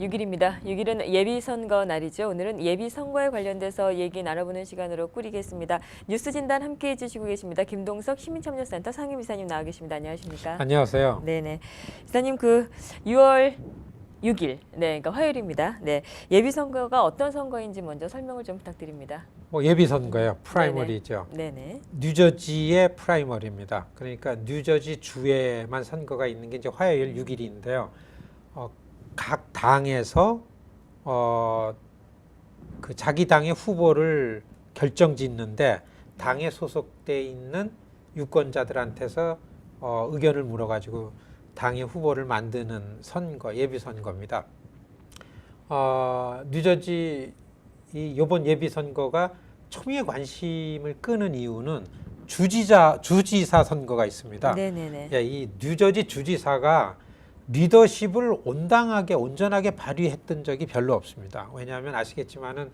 6일입니다. 6일은 예비선거 날이죠. 오늘은 예비선거에 관련돼서 얘기 나눠보는 시간으로 꾸리겠습니다. 뉴스 진단 함께해 주시고 계십니다. 김동석 시민참여센터 상임이사님 나와 계십니다. 안녕하십니까? 안녕하세요. 네네. 이사님 6월 6일, 그러니까 화요일입니다. 네, 예비선거가 어떤 선거인지 먼저 설명을 좀 부탁드립니다. 예비선거예요. 프라이머리죠. 네네. 뉴저지의 프라이머리입니다. 그러니까 뉴저지 주에만 선거가 있는 게 이제 화요일 6일인데요. 각 당에서 그 자기 당의 후보를 결정짓는데 당에 소속돼 있는 유권자들한테서 의견을 물어가지고 당의 후보를 만드는 선거, 예비선거입니다. 뉴저지 이번 예비선거가 초미의 관심을 끄는 이유는 주지사 선거가 있습니다. 네네네. 예, 이 뉴저지 주지사가 리더십을 온전하게 발휘했던 적이 별로 없습니다. 왜냐하면 아시겠지만은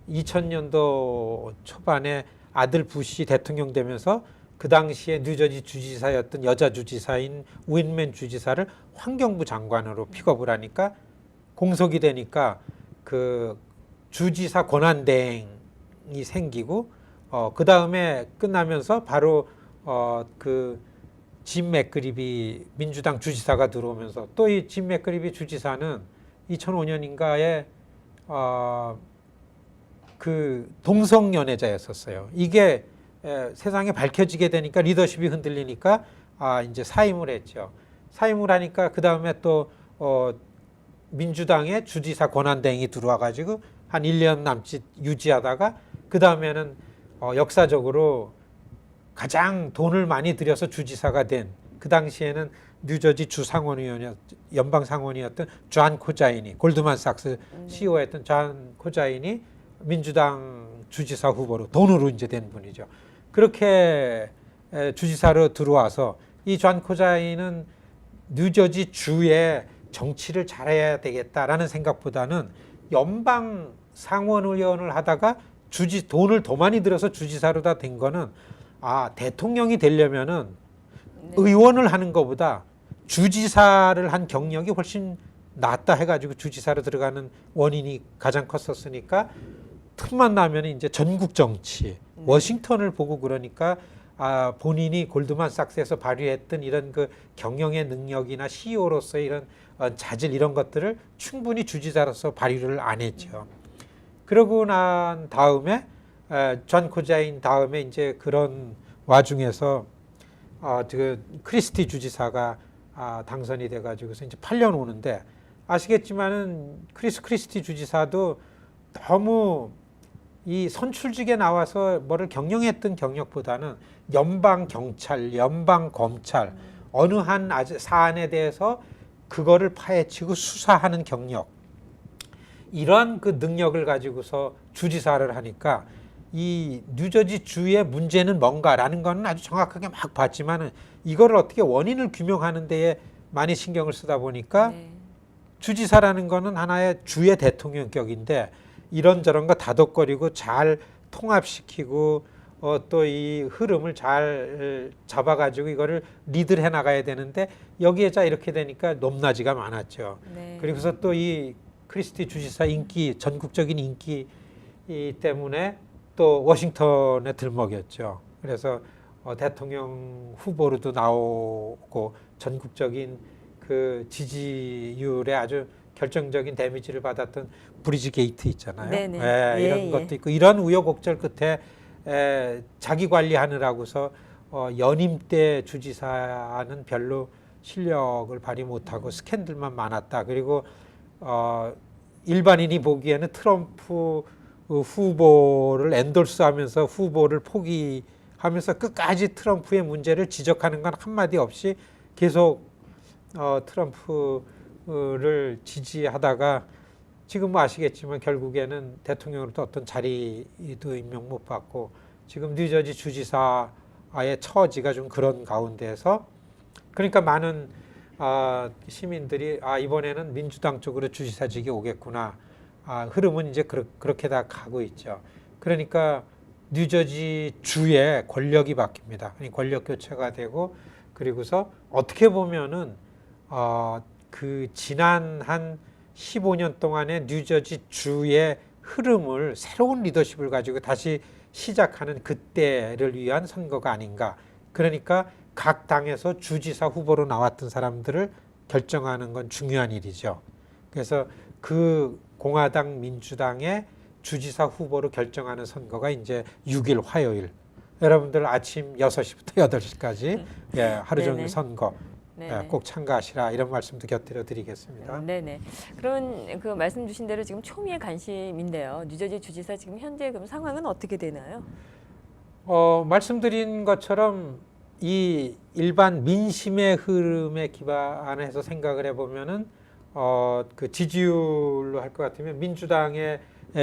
2000년도 초반에 아들 부시 대통령 되면서 그 당시에 뉴저지 주지사였던 여자 주지사인 우인맨 주지사를 환경부 장관으로 픽업을 하니까 공석이 되니까 그 주지사 권한대행이 생기고 그 다음에 끝나면서 바로 짐 맥그립이 민주당 주지사가 들어오면서 또 이 짐 맥그립이 주지사는 2005년인가에 그 동성연애자였었어요. 이게 세상에 밝혀지게 되니까 리더십이 흔들리니까 이제 사임을 했죠. 사임을 하니까 그 다음에 또 민주당의 주지사 권한대행이 들어와 가지고 한 1년 남짓 유지하다가 그 다음에는 역사적으로 가장 돈을 많이 들여서 주지사가 된 그 당시에는 뉴저지 연방 상원이었던 존 코자인이 골드만삭스 CEO였던 존 코자인이 민주당 주지사 후보로 돈으로 이제 된 분이죠. 그렇게 주지사로 들어와서 이 존 코자인은 뉴저지 주의 정치를 잘해야 되겠다라는 생각보다는 연방 상원 의원을 하다가 돈을 더 많이 들여서 주지사로 다 된 거는 대통령이 되려면은 의원을 하는 것보다 주지사를 한 경력이 훨씬 낫다 해가지고 주지사로 들어가는 원인이 가장 컸었으니까 틈만 나면 이제 전국 정치, 워싱턴을 보고 그러니까 본인이 골드만삭스에서 발휘했던 이런 그 경영의 능력이나 CEO로서의 이런 자질 이런 것들을 충분히 주지사로서 발휘를 안 했죠. 그러고 난 다음에 존 코자인 다음에 이제 그런 와중에서 크리스티 주지사가 당선이 돼가지고서 이제 8년 오는데 아시겠지만은 크리스티 주지사도 너무 이 선출직에 나와서 뭐를 경영했던 경력보다는 연방 경찰, 연방 검찰 어느 한 사안에 대해서 그거를 파헤치고 수사하는 경력 이러한 그 능력을 가지고서 주지사를 하니까 이 뉴저지 주의 문제는 뭔가라는 거는 아주 정확하게 막 봤지만은 이거를 어떻게 원인을 규명하는 데에 많이 신경을 쓰다 보니까 주지사라는 거는 하나의 주의 대통령격인데 이런저런 거 다독거리고 잘 통합시키고 또 이 흐름을 잘 잡아가지고 이거를 리드를 해나가야 되는데 여기에 이렇게 되니까 높낮이가 많았죠. 그리고서 또 이 크리스티 주지사 전국적인 인기 때문에 또 워싱턴에 들먹였죠. 그래서 대통령 후보로도 나오고 전국적인 그 지지율에 아주 결정적인 데미지를 받았던 브리지 게이트 있잖아요. 이런 것도 있고 이런 우여곡절 끝에 자기 관리하느라고서 연임 때 주지사는 별로 실력을 발휘 못하고 스캔들만 많았다. 그리고 일반인이 보기에는 트럼프 후보를 엔돌스하면서 후보를 포기하면서 끝까지 트럼프의 문제를 지적하는 건 한마디 없이 계속 트럼프를 지지하다가 지금 뭐 아시겠지만 결국에는 대통령으로부터 어떤 자리도 임명 못 받고 지금 뉴저지 주지사의 처지가 좀 그런 가운데서 그러니까 많은 시민들이 이번에는 민주당 쪽으로 주지사직이 오겠구나. 흐름은 이제 그렇게 다 가고 있죠. 그러니까 뉴저지 주의 권력이 바뀝니다. 권력 교체가 되고 그리고서 어떻게 보면은 그 지난 한 15년 동안의 뉴저지 주의 흐름을 새로운 리더십을 가지고 다시 시작하는 그때를 위한 선거가 아닌가. 그러니까 각 당에서 주지사 후보로 나왔던 사람들을 결정하는 건 중요한 일이죠. 그래서 그 공화당 민주당의 주지사 후보로 결정하는 선거가 이제 6일 화요일. 여러분들 아침 6시부터 8시까지 예, 하루 종일 네네. 선거 네네. 예, 꼭 참가하시라 이런 말씀도 곁들여 드리겠습니다. 네네. 그런 그 말씀 주신 대로 지금 초미의 관심인데요. 뉴저지 주지사 지금 현재 그럼 상황은 어떻게 되나요? 말씀드린 것처럼 이 일반 민심의 흐름에 기반해서 생각을 해보면은 그 지지율로 할 것 같으면 민주당의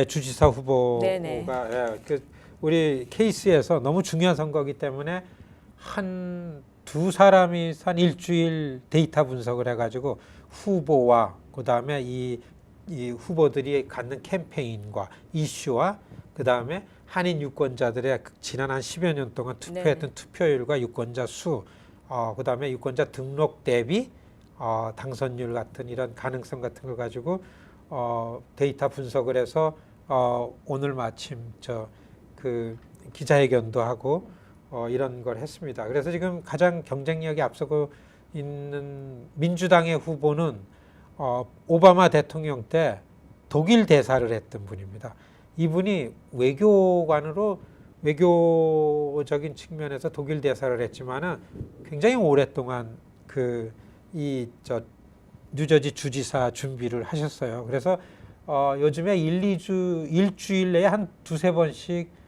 주지사 후보가 네네. 그 우리 케이스에서 너무 중요한 선거이기 때문에 한 두 사람이 한 일주일 데이터 분석을 해가지고 후보와 그 다음에 이 후보들이 갖는 캠페인과 이슈와 그 다음에 한인 유권자들의 지난 한 10여 년 동안 투표했던 투표율과 유권자 수, 그 다음에 유권자 등록 대비 당선율 같은 이런 가능성 같은 걸 가지고 데이터 분석을 해서 오늘 마침 그 기자회견도 하고 이런 걸 했습니다. 그래서 지금 가장 경쟁력이 앞서고 있는 민주당의 후보는 오바마 대통령 때 독일 대사를 했던 분입니다. 이분이 외교적인 측면에서 독일 대사를 했지만은 굉장히 오랫동안 뉴저지 주지사 준비를 하셨어요. 그래서 요즘에 일주일 내에 한 두세 번씩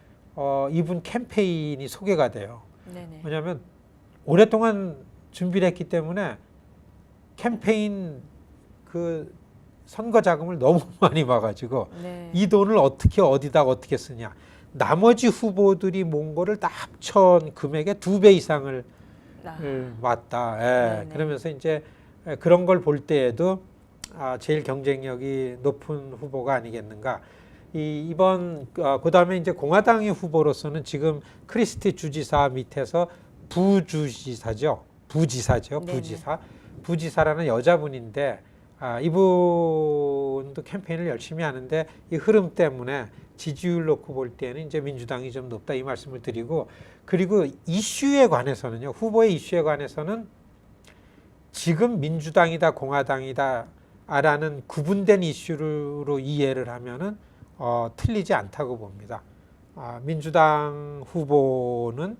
이분 캠페인이 소개가 돼요. 네네. 왜냐하면 오랫동안 준비를 했기 때문에 캠페인 그 선거 자금을 너무 많이 봐가지고 네. 이 돈을 어떻게 쓰냐. 나머지 후보들이 모은 거를 다 합천 금액의 2배 이상을 맞다. 예. 네네. 그러면서 이제 그런 걸 볼 때에도 제일 경쟁력이 높은 후보가 아니겠는가. 이번 그다음에 이제 공화당의 후보로서는 지금 크리스티 주지사 밑에서 부지사죠. 네네. 부지사라는 여자분인데 이분도 캠페인을 열심히 하는데 이 흐름 때문에 지지율 놓고 볼 때는 이제 민주당이 좀 높다 이 말씀을 드리고, 그리고 이슈에 관해서는요, 후보의 이슈에 관해서는 지금 민주당이다 공화당이다 라는 구분된 이슈로 이해를 하면은 틀리지 않다고 봅니다. 민주당 후보는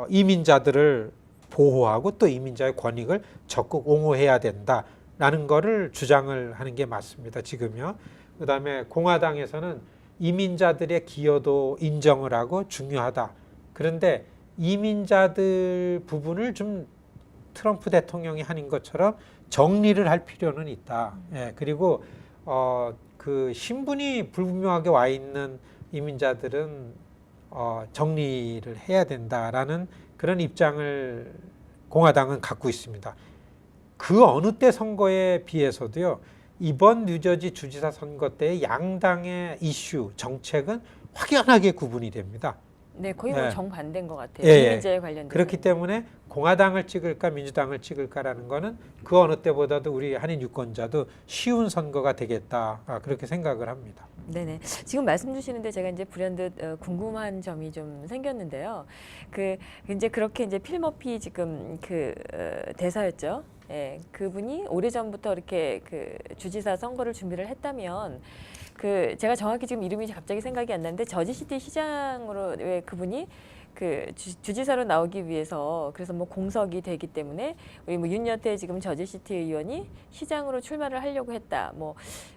이민자들을 보호하고 또 이민자의 권익을 적극 옹호해야 된다라는 거를 주장을 하는 게 맞습니다. 지금요. 그다음에 공화당에서는 이민자들의 기여도 인정을 하고 중요하다. 그런데 이민자들 부분을 좀 트럼프 대통령이 하는 것처럼 정리를 할 필요는 있다. 예, 그리고 그 신분이 불분명하게 와 있는 이민자들은 정리를 해야 된다라는 그런 입장을 공화당은 갖고 있습니다. 그 어느 때 선거에 비해서도요, 이번 뉴저지 주지사 선거 때의 양당의 이슈, 정책은 확연하게 구분이 됩니다. 네, 거의 뭐 네. 정반대인 것 같아요. 예, 이민자에 관련된. 그렇기 때문에 공화당을 찍을까 민주당을 찍을까라는 거는 그 어느 때보다도 우리 한인 유권자도 쉬운 선거가 되겠다, 그렇게 생각을 합니다. 네네. 지금 말씀 주시는데 제가 이제 불현듯 궁금한 점이 좀 생겼는데요. 이제 그렇게 이제 필머피 지금 대사였죠. 예, 그분이 오래전부터 이렇게 주지사 선거를 준비를 했다면 제가 정확히 지금 이름이 갑자기 생각이 안 나는데 저지시티 시장으로 왜 그분이 주지사로 나오기 위해서 그래서 뭐 공석이 되기 때문에 우리 뭐 윤여태 지금 저지시티 의원이 시장으로 출마를 하려고 했다. 뭐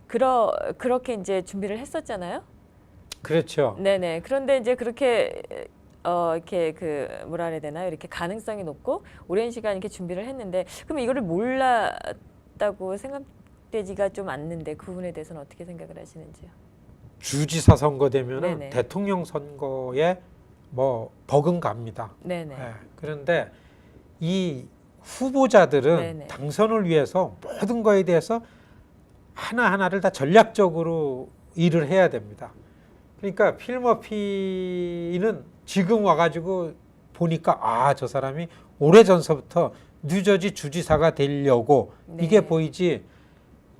그렇게 이제 준비를 했었잖아요. 그렇죠. 네네. 그런데 이제 그렇게 이렇게 뭐라 그래야 되나요? 이렇게 가능성이 높고 오랜 시간 이렇게 준비를 했는데 그럼 이거를 몰랐다고 생각되지가 좀 않는데 그 부분에 대해서는 어떻게 생각을 하시는지요? 주지사 선거 되면은 네네. 대통령 선거에 뭐 버금갑니다. 네네. 예, 그런데 이 후보자들은 네네. 당선을 위해서 모든 거에 대해서 하나하나를 다 전략적으로 일을 해야 됩니다. 그러니까 필머피는 지금 와가지고 보니까 저 사람이 오래전서부터 뉴저지 주지사가 되려고 네. 이게 보이지,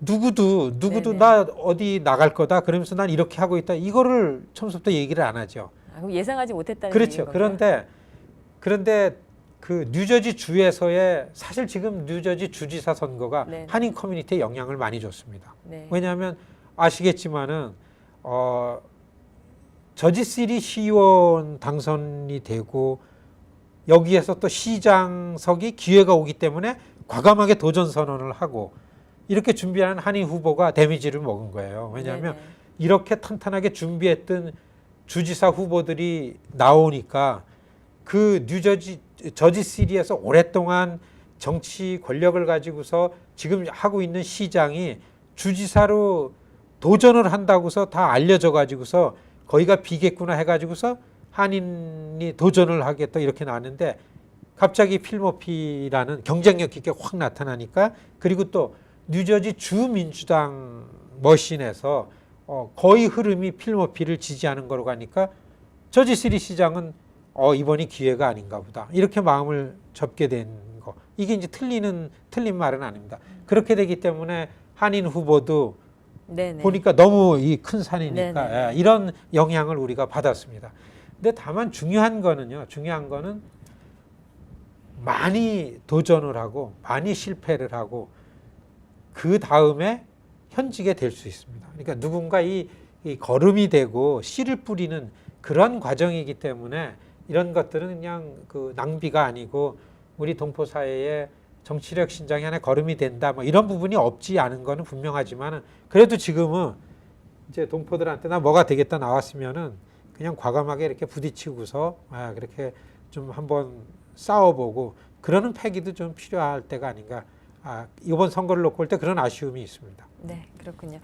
누구도 네네. 나 어디 나갈 거다 그러면서 난 이렇게 하고 있다 이거를 처음부터 얘기를 안 하죠. 아, 그럼 예상하지 못했다는 그렇죠. 얘기인 건가요? 그런데 그 뉴저지 주에서의 사실 지금 뉴저지 주지사 선거가 네네. 한인 커뮤니티에 영향을 많이 줬습니다. 네. 왜냐하면 아시겠지만은 저지시리 시의원 당선이 되고 여기에서 또 시장석이 기회가 오기 때문에 과감하게 도전 선언을 하고 이렇게 준비한 한인 후보가 데미지를 먹은 거예요. 왜냐하면 네네. 이렇게 탄탄하게 준비했던 주지사 후보들이 나오니까 그 저지시리에서 오랫동안 정치 권력을 가지고서 지금 하고 있는 시장이 주지사로 도전을 한다고서 다 알려져 가지고서 거기가 비겠구나 해가지고서 한인이 도전을 하겠다 이렇게 나왔는데 갑자기 필머피라는 경쟁력 있게 확 나타나니까 그리고 또 뉴저지 주민주당 머신에서 거의 흐름이 필머피를 지지하는 거로 가니까 저지시리 시장은 이번이 기회가 아닌가 보다 이렇게 마음을 접게 된 거. 이게 이제 틀린 말은 아닙니다. 그렇게 되기 때문에 한인 후보도 네네. 보니까 너무 이 큰 산이니까 네네. 예, 이런 영향을 우리가 받았습니다. 근데 다만 중요한 거는 많이 도전을 하고 많이 실패를 하고 그 다음에 현직에 될 수 있습니다. 그러니까 누군가 이 거름이 되고 씨를 뿌리는 그런 과정이기 때문에 이런 것들은 그냥 그 낭비가 아니고 우리 동포 사회의 정치력 신장이 하나의 걸음이 된다. 뭐 이런 부분이 없지 않은 거는 분명하지만 그래도 지금은 이제 동포들한테 나 뭐가 되겠다 나왔으면은 그냥 과감하게 이렇게 부딪히고서 그렇게 좀 한번 싸워보고 그러는 패기도 좀 필요할 때가 아닌가. 이번 선거를 놓고 볼 때 그런 아쉬움이 있습니다. 네, 그렇군요.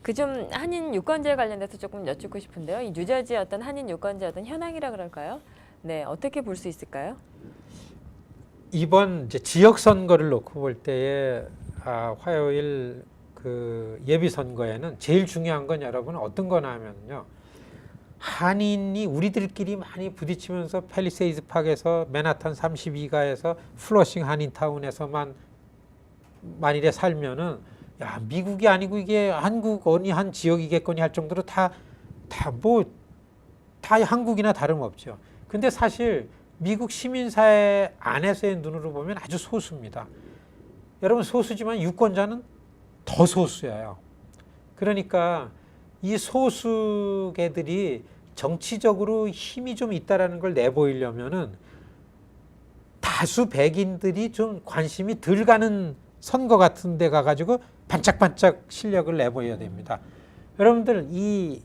그 좀 한인 유권자에 관련돼서 조금 여쭙고 싶은데요. 이 뉴저지의 어떤 한인 유권자 어떤 현황이라 그럴까요? 네, 어떻게 볼 수 있을까요? 이번 이제 지역 선거를 놓고 볼 때에 화요일 그 예비 선거에는 제일 중요한 건 여러분 어떤 거나 하면요. 한인이 우리들끼리 많이 부딪히면서 팰리세이드 파크에서 맨하탄 32가에서 플러싱 한인타운에서만 만일에 살면은 야 미국이 아니고 이게 한국 어느 한 지역이겠거니 할 정도로 다 한국이나 다름없죠. 근데 사실 미국 시민사회 안에서의 눈으로 보면 아주 소수입니다. 여러분 소수지만 유권자는 더 소수예요. 그러니까 이 소수계들이 정치적으로 힘이 좀 있다라는 걸 내보이려면은 다수 백인들이 좀 관심이 덜 가는 선거 같은 데 가가지고 반짝반짝 실력을 내보여야 됩니다. 여러분들 이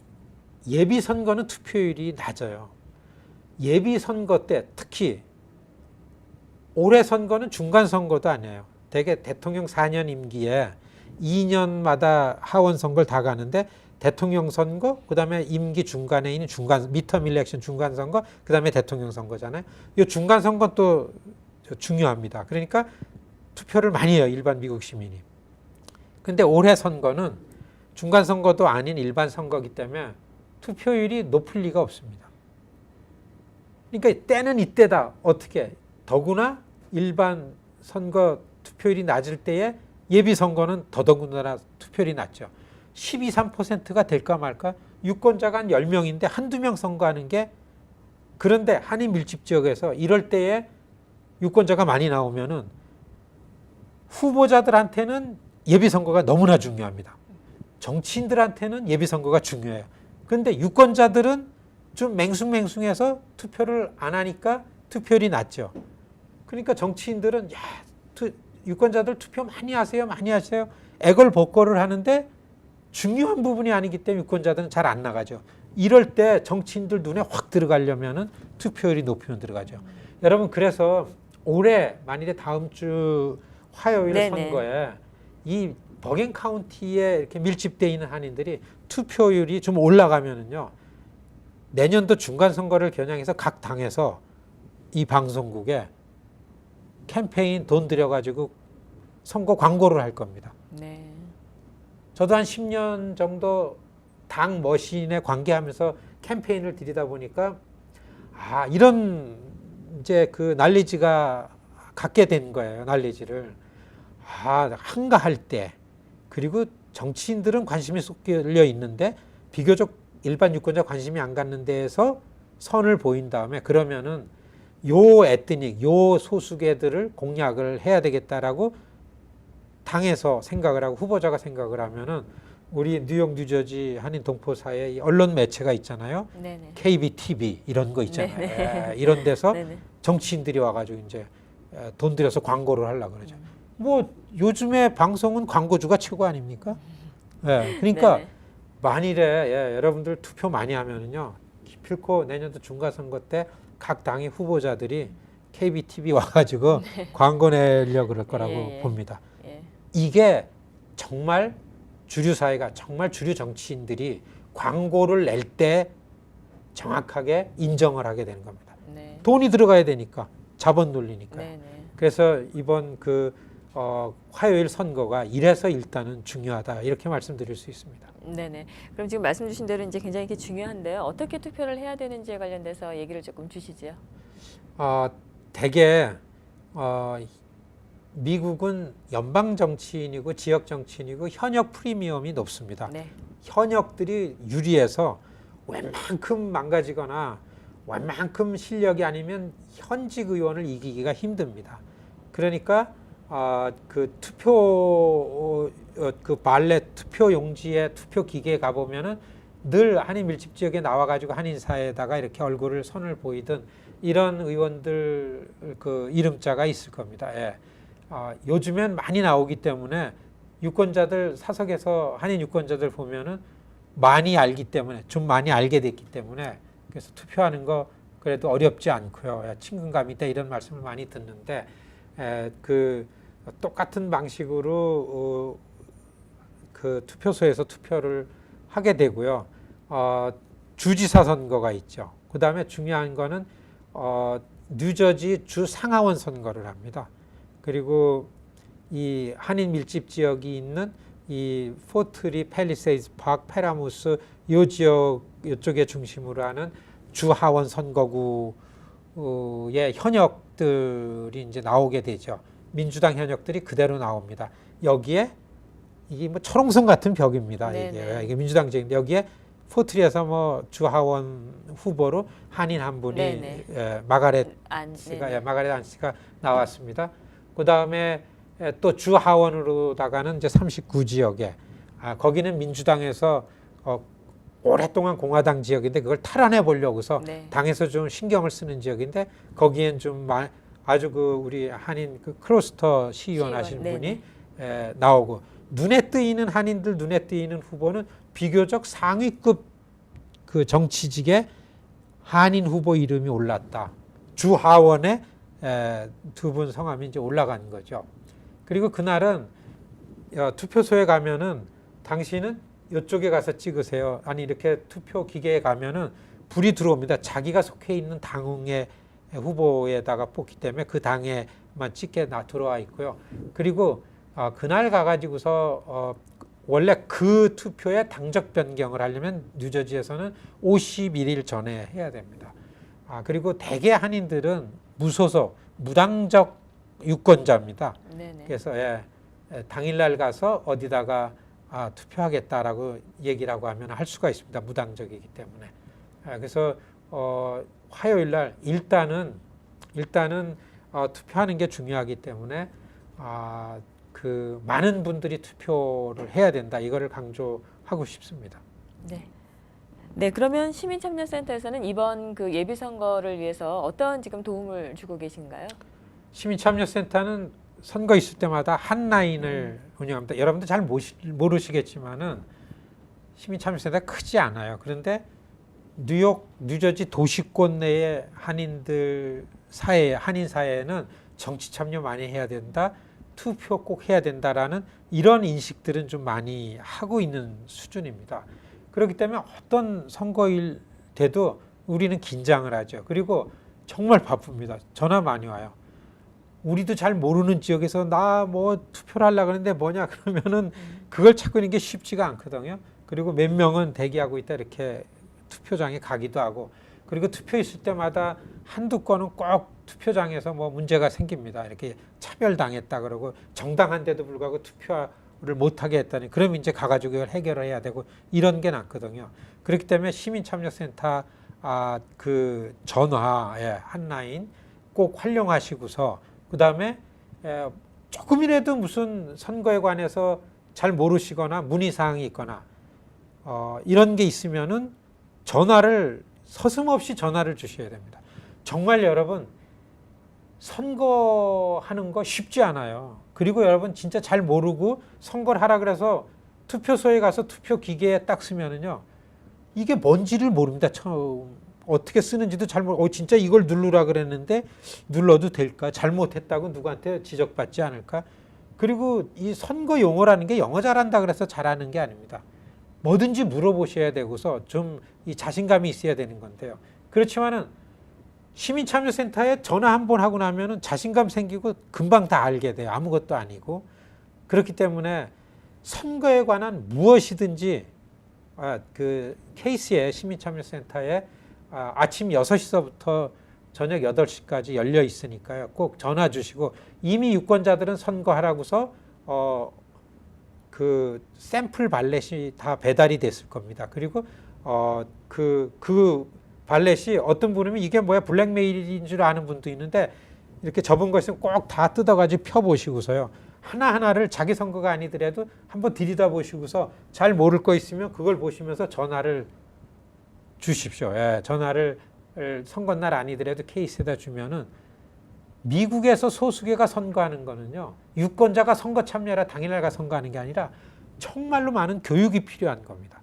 예비 선거는 투표율이 낮아요. 예비 선거 때 특히 올해 선거는 중간 선거도 아니에요. 대개 대통령 4년 임기에 2년마다 하원 선거를 다 가는데 대통령 선거, 그다음에 임기 중간에 있는 미터մ 일렉션 중간 선거, 그다음에 대통령 선거잖아요. 이 중간 선거 또 중요합니다. 그러니까 투표를 많이 해요, 일반 미국 시민이. 근데 올해 선거는 중간 선거도 아닌 일반 선거이기 때문에 투표율이 높을 리가 없습니다. 그러니까 때는 이때다. 어떻게? 더구나 일반 선거 투표율이 낮을 때에 예비 선거는 더더군다나 투표율이 낮죠. 12, 3%가 될까 말까? 유권자가 한 10명인데 한두 명 선거하는 게 그런데 한인 밀집 지역에서 이럴 때에 유권자가 많이 나오면은 후보자들한테는 예비 선거가 너무나 중요합니다. 정치인들한테는 예비 선거가 중요해요. 그런데 유권자들은 좀 맹숭맹숭해서 투표를 안 하니까 투표율이 낮죠. 그러니까 정치인들은 유권자들 투표 많이 하세요. 애걸복걸을 하는데 중요한 부분이 아니기 때문에 유권자들은 잘 안 나가죠. 이럴 때 정치인들 눈에 확 들어가려면은 투표율이 높으면 들어가죠. 여러분 그래서 올해 만일에 다음 주 화요일 네네. 선거에 이 버겐 카운티에 이렇게 밀집되어 있는 한인들이 투표율이 좀 올라가면은요. 내년도 중간 선거를 겨냥해서 각 당에서 이 방송국에 캠페인 돈 들여가지고 선거 광고를 할 겁니다. 네. 저도 한 10년 정도 당 머신에 관계하면서 캠페인을 들이다 보니까 이런 이제 그 난리지가 갖게 된 거예요. 난리지를 한가할 때 그리고 정치인들은 관심이 쏠려 있는데 비교적 일반 유권자 관심이 안 갖는 데에서 선을 보인 다음에 그러면은 요 에트닉, 요 소수계들을 공략을 해야 되겠다라고 당에서 생각을 하고 후보자가 생각을 하면은 우리 뉴욕, 뉴저지 한인 동포사의 언론 매체가 있잖아요. 네네. KBTV 이런 거 있잖아요. 네네. 예, 이런 데서 네네. 정치인들이 와가지고 이제 돈 들여서 광고를 하려고 그러죠. 뭐 요즘에 방송은 광고주가 최고 아닙니까? 예, 그러니까 네네. 만일에 여러분들 투표 많이 하면은요, 기필코 내년도 중간선거 때 각 당의 후보자들이 KBTV 와가지고 광고 내려 그럴 거라고 예, 예. 봅니다. 예. 이게 정말 주류 사회가 정말 주류 정치인들이 광고를 낼 때 정확하게 인정을 하게 되는 겁니다. 네. 돈이 들어가야 되니까 자본 논리니까. 네네. 그래서 이번 화요일 선거가 이래서 일단은 중요하다 이렇게 말씀드릴 수 있습니다. 네네. 그럼 지금 말씀 주신 대로 이제 굉장히 이렇게 중요한데요. 어떻게 투표를 해야 되는지에 관련돼서 얘기를 조금 주시지요. 대개 미국은 연방 정치인이고 지역 정치인이고 현역 프리미엄이 높습니다. 네. 현역들이 유리해서 웬만큼 망가지거나 웬만큼 실력이 아니면 현직 의원을 이기기가 힘듭니다. 그러니까 그 발렛 투표 용지에 투표 기계에 가 보면은 늘 한인 밀집 지역에 나와가지고 한인 사회에다가 이렇게 얼굴을 선을 보이던 이런 의원들 그 이름자가 있을 겁니다. 예. 요즘엔 많이 나오기 때문에 유권자들 사석에서 한인 유권자들 보면은 많이 알기 때문에 좀 많이 알게 됐기 때문에 그래서 투표하는 거 그래도 어렵지 않고요. 야, 친근감 있다 이런 말씀을 많이 듣는데 그 똑같은 방식으로 그 투표소에서 투표를 하게 되고요. 주지사 선거가 있죠. 그 다음에 중요한 거는 뉴저지 주 상하원 선거를 합니다. 그리고 이 한인 밀집 지역이 있는 이 포트리, 팰리세이드 파크, 페라무스 요 지역 이쪽에 중심으로 하는 주 하원 선거구의 현역들이 이제 나오게 되죠. 민주당 현역들이 그대로 나옵니다. 여기에 이게 뭐 철옹성 같은 벽입니다. 이게 민주당 지역인데 여기에 포트리에서 뭐 주하원 후보로 한인 한 분이 마가렛 씨가 나왔습니다. 그 다음에 또 주하원으로다가는 이제 39지역에 거기는 민주당에서 오랫동안 공화당 지역인데 그걸 탈환해 보려고서 당에서 좀 신경을 쓰는 지역인데 거기엔 좀 아주 우리 한인 크로스터 시의원 하시는 분이 나오고 눈에 띄는 한인들 눈에 띄는 후보는 비교적 상위급 그 정치직에 한인 후보 이름이 올랐다. 주하원에 두 분 성함이 이제 올라간 거죠. 그리고 그날은 투표소에 가면은 당신은 이쪽에 가서 찍으세요. 아니 이렇게 투표 기계에 가면은 불이 들어옵니다. 자기가 속해 있는 당의 후보에다가 뽑기 때문에 그 당에만 찍게 들어와 있고요. 그리고 그날 가가지고서 원래 그 투표에 당적 변경을 하려면 뉴저지에서는 51일 전에 해야 됩니다. 그리고 대개 한인들은 무소속, 무당적 유권자입니다. 네네. 그래서 당일날 가서 어디다가 투표하겠다라고 얘기라고 하면 할 수가 있습니다. 무당적이기 때문에. 그래서 화요일날 일단은 투표하는 게 중요하기 때문에 그 많은 분들이 투표를 해야 된다. 이거를 강조하고 싶습니다. 네. 네, 그러면 시민참여센터에서는 이번 그 예비 선거를 위해서 어떤 지금 도움을 주고 계신가요? 시민참여센터는 선거 있을 때마다 한 라인을 운영합니다. 여러분들 잘 모르시겠지만은 시민참여센터가 크지 않아요. 그런데 뉴욕, 뉴저지 도시권 내의 한인 사회에는 정치 참여 많이 해야 된다. 투표 꼭 해야 된다라는 이런 인식들은 좀 많이 하고 있는 수준입니다. 그렇기 때문에 어떤 선거일 때도 우리는 긴장을 하죠. 그리고 정말 바쁩니다. 전화 많이 와요. 우리도 잘 모르는 지역에서 나 뭐 투표를 하려고 하는데 뭐냐 그러면은 그걸 찾고 있는 게 쉽지가 않거든요. 그리고 몇 명은 대기하고 있다 이렇게 투표장에 가기도 하고 그리고 투표 있을 때마다 한두 건은 꼭 투표장에서 뭐 문제가 생깁니다. 이렇게 차별당했다 그러고 정당한데도 불구하고 못하게 했다니 그럼 이제 가가지고 이걸 해결해야 되고 이런 게 낫거든요. 그렇기 때문에 시민참여센터 그 전화의 한라인 꼭 활용하시고서 그 다음에 조금이라도 무슨 선거에 관해서 잘 모르시거나 문의사항이 있거나 이런 게 있으면은 서슴없이 전화를 주셔야 됩니다. 정말 여러분 선거하는 거 쉽지 않아요. 그리고 여러분 진짜 잘 모르고 선거를 하라 그래서 투표소에 가서 투표 기계에 딱 쓰면은요 이게 뭔지를 모릅니다. 처음 어떻게 쓰는지도 잘 모르고 진짜 이걸 누르라 그랬는데 눌러도 될까? 잘못했다고 누구한테 지적받지 않을까? 그리고 이 선거 용어라는 게 영어 잘한다 그래서 잘하는 게 아닙니다. 뭐든지 물어보셔야 되고서 좀 이 자신감이 있어야 되는 건데요. 그렇지만은 시민참여센터에 전화 한 번 하고 나면은 자신감 생기고 금방 다 알게 돼요. 아무것도 아니고. 그렇기 때문에 선거에 관한 무엇이든지 그 케이스의 시민참여센터에 아침 6시서부터 저녁 8시까지 열려 있으니까요. 꼭 전화 주시고 이미 유권자들은 선거하라고서 그 샘플 발렛이 다 배달이 됐을 겁니다. 그리고 그 발렛이 어떤 분은 이게 뭐야 블랙메일인 줄 아는 분도 있는데 이렇게 접은 거 있으면 꼭 다 뜯어가지고 펴보시고서요. 하나하나를 자기 선거가 아니더라도 한번 들여다 보시고서 잘 모를 거 있으면 그걸 보시면서 전화를 주십시오. 예, 전화를 선거날 아니더라도 케이스에다 주면은 미국에서 소수계가 선거하는 거는요. 유권자가 선거 참여라 당일날가 선거하는 게 아니라 정말로 많은 교육이 필요한 겁니다.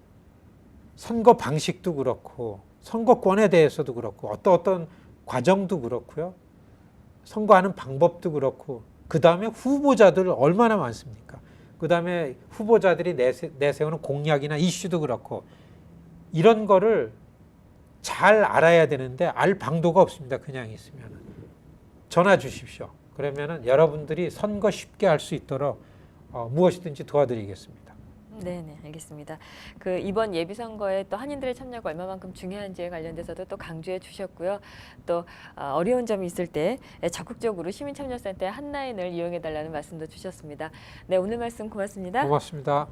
선거 방식도 그렇고 선거권에 대해서도 그렇고 어떤 과정도 그렇고요. 선거하는 방법도 그렇고 그 다음에 후보자들 얼마나 많습니까? 그 다음에 후보자들이 내세우는 공약이나 이슈도 그렇고 이런 거를 잘 알아야 되는데 알 방도가 없습니다. 그냥 있으면 전화 주십시오. 그러면은 여러분들이 선거 쉽게 할 수 있도록 무엇이든지 도와드리겠습니다. 네, 알겠습니다. 그 이번 예비 선거에 또 한인들의 참여가 얼마만큼 중요한지에 관련돼서도 또 강조해 주셨고요. 또 어려운 점이 있을 때 적극적으로 시민참여센터의 한라인을 이용해 달라는 말씀도 주셨습니다. 네, 오늘 말씀 고맙습니다. 고맙습니다.